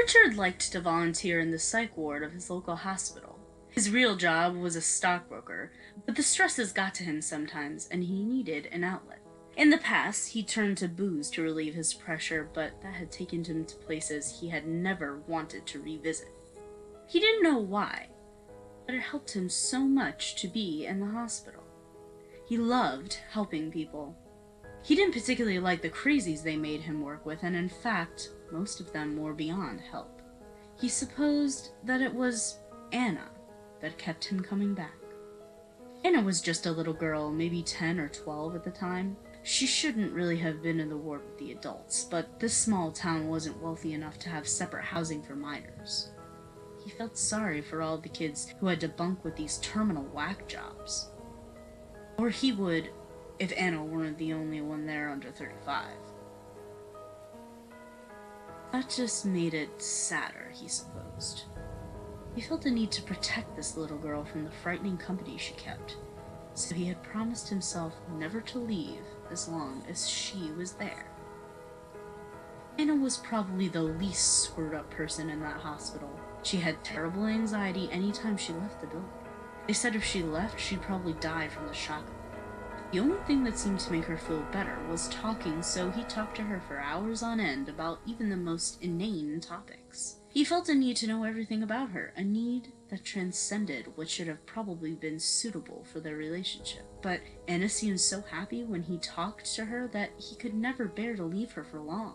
Richard liked to volunteer in the psych ward of his local hospital. His real job was a stockbroker, but the stresses got to him sometimes, and he needed an outlet. In the past, he turned to booze to relieve his pressure, but that had taken him to places he had never wanted to revisit. He didn't know why, but it helped him so much to be in the hospital. He loved helping people. He didn't particularly like the crazies they made him work with, and in fact, most of them were beyond help. He supposed that it was Anna that kept him coming back. Anna was just a little girl, maybe 10 or 12 at the time. She shouldn't really have been in the ward with the adults, but this small town wasn't wealthy enough to have separate housing for minors. He felt sorry for all the kids who had to bunk with these terminal whack jobs. Or he would, if Anna weren't the only one there under 35. That just made it sadder, he supposed. He felt a need to protect this little girl from the frightening company she kept, so he had promised himself never to leave as long as she was there. Anna was probably the least screwed up person in that hospital. She had terrible anxiety anytime she left the building. They said if she left, she'd probably die from the shock of it. The only thing that seemed to make her feel better was talking, so he talked to her for hours on end about even the most inane topics. He felt a need to know everything about her, a need that transcended what should have probably been suitable for their relationship. But Anna seemed so happy when he talked to her that he could never bear to leave her for long.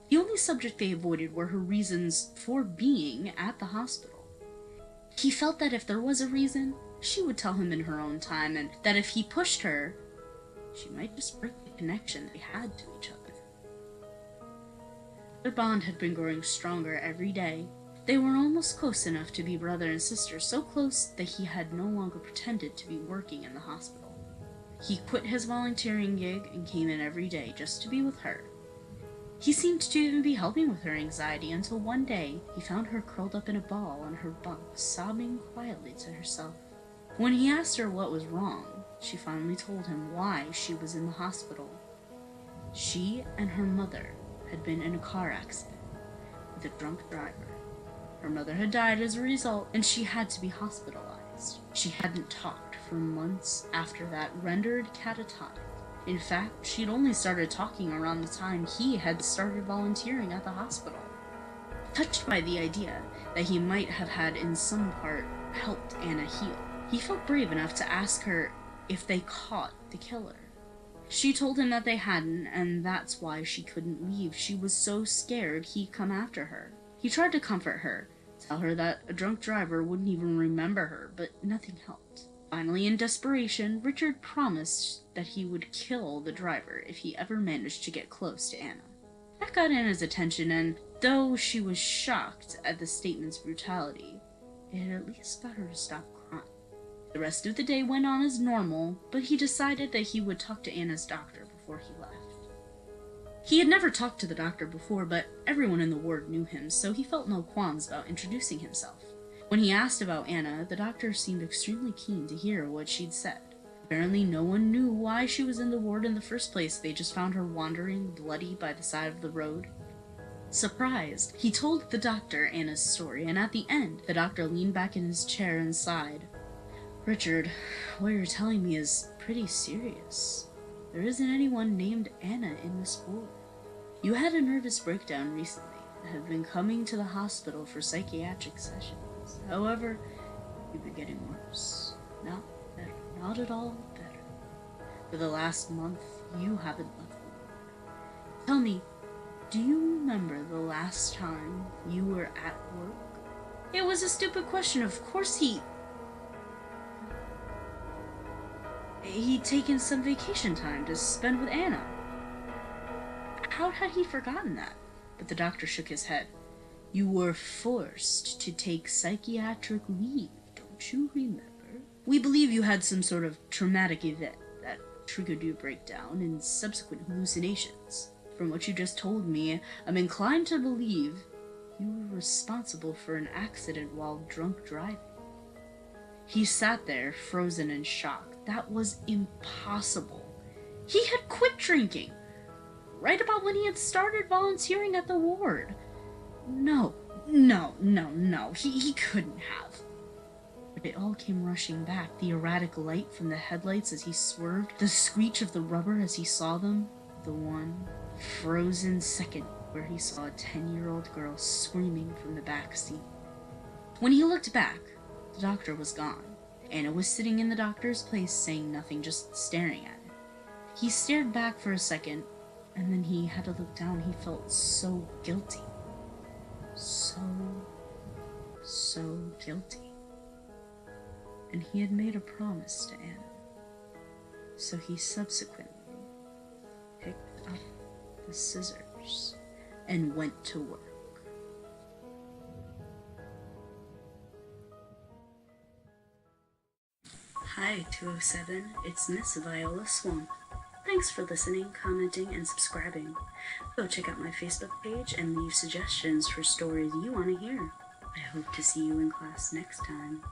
The only subject they avoided were her reasons for being at the hospital. He felt that if there was a reason, she would tell him in her own time, and that if he pushed her, she might just break the connection they had to each other. Their bond had been growing stronger every day. They were almost close enough to be brother and sister, so close that he had no longer pretended to be working in the hospital. He quit his volunteering gig and came in every day just to be with her. He seemed to even be helping with her anxiety until one day he found her curled up in a ball on her bunk, sobbing quietly to herself. When he asked her what was wrong, she finally told him why she was in the hospital. She and her mother had been in a car accident with a drunk driver. Her mother had died as a result, and she had to be hospitalized. She hadn't talked for months after that, rendered catatonic. In fact, she'd only started talking around the time he had started volunteering at the hospital. Touched by the idea that he might have had in some part helped Anna heal, he felt brave enough to ask her if they caught the killer. She told him that they hadn't, and that's why she couldn't leave. She was so scared he'd come after her. He tried to comfort her, tell her that a drunk driver wouldn't even remember her, but nothing helped. Finally, in desperation, Richard promised that he would kill the driver if he ever managed to get close to Anna. That got Anna's attention, and though she was shocked at the statement's brutality, it at least got her to stop crying. The rest of the day went on as normal, but he decided that he would talk to Anna's doctor before he left. He had never talked to the doctor before, but everyone in the ward knew him, so he felt no qualms about introducing himself. When he asked about Anna, the doctor seemed extremely keen to hear what she'd said. Apparently no one knew why she was in the ward in the first place. They just found her wandering, bloody, by the side of the road. Surprised, he told the doctor Anna's story, and at the end, the doctor leaned back in his chair and sighed. "Richard, what you're telling me is pretty serious. There isn't anyone named Anna in this ward. You had a nervous breakdown recently and have been coming to the hospital for psychiatric sessions. However, you've been getting worse. Not better. Not at all better. For the last month, you haven't left the ward. Tell me, do you remember the last time you were at work?" It was a stupid question. Of course he'd taken some vacation time to spend with Anna. How had he forgotten that? But the doctor shook his head. "You were forced to take psychiatric leave, don't you remember? We believe you had some sort of traumatic event that triggered your breakdown and subsequent hallucinations. From what you just told me, I'm inclined to believe you were responsible for an accident while drunk driving." He sat there, frozen in shock. That was impossible. He had quit drinking, right about when he had started volunteering at the ward. No, No, he couldn't have. But it all came rushing back, the erratic light from the headlights as he swerved, the screech of the rubber as he saw them, the one frozen second where he saw a 10-year-old girl screaming from the back seat. When he looked back, the doctor was gone. Anna was sitting in the doctor's place saying nothing, just staring at it. He stared back for a second, and then he had to look down. He felt so guilty. So guilty. And he had made a promise to Anna. So he subsequently picked up the scissors and went to work. Hi, 207, it's Miss Viola Swamp. Thanks for listening, commenting, and subscribing. Go check out my Facebook page and leave suggestions for stories you want to hear. I hope to see you in class next time.